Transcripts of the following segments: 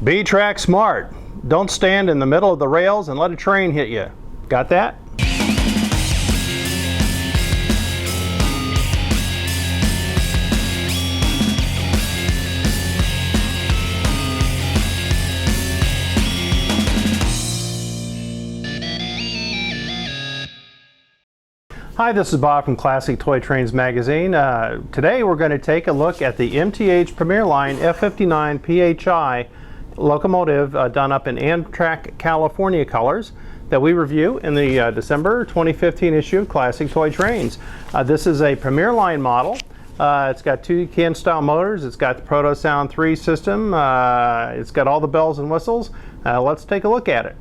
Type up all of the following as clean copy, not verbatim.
B-Track Smart. Don't stand in the middle of the rails and let a train hit you. Got that? Hi, this is Bob from Classic Toy Trains Magazine. Today we're going to take a look at the MTH Premier Line F59 PHI locomotive done up in Amtrak California colors that we review in the December 2015 issue of Classic Toy Trains. This is a Premier Line model. It's got two can style motors, it's got the Proto Sound 3 system, it's got all the bells and whistles. Let's take a look at it.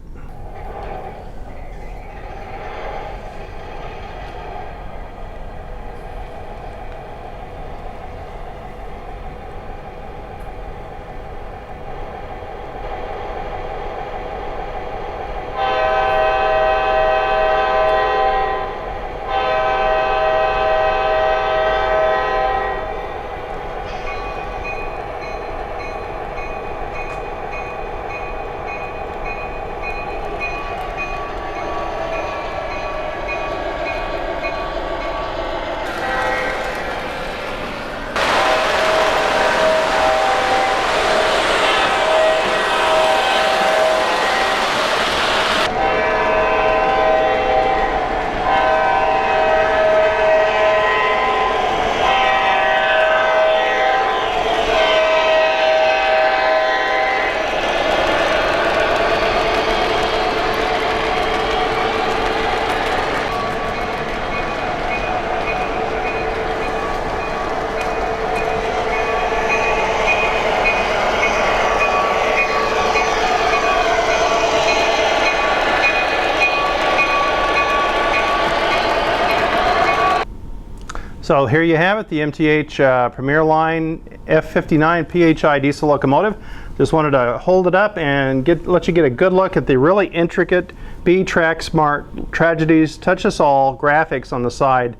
So here you have it, the MTH Premier Line F59 PHI diesel locomotive. Just wanted to hold it up and let you get a good look at the really intricate B-Track Smart Tragedies Touch Us All graphics on the side.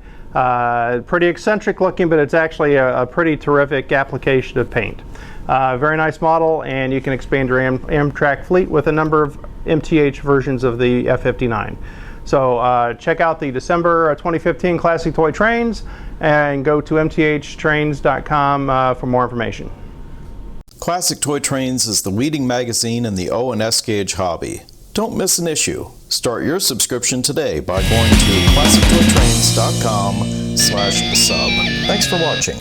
Pretty eccentric looking, but it's actually a pretty terrific application of paint. Very nice model, and you can expand your Amtrak fleet with a number of MTH versions of the F59. So check out the December 2015 Classic Toy Trains and go to mthtrains.com for more information. Classic Toy Trains is the leading magazine in the O and S gauge hobby. Don't miss an issue. Start your subscription today by going to classictoytrains.com/sub. Thanks for watching.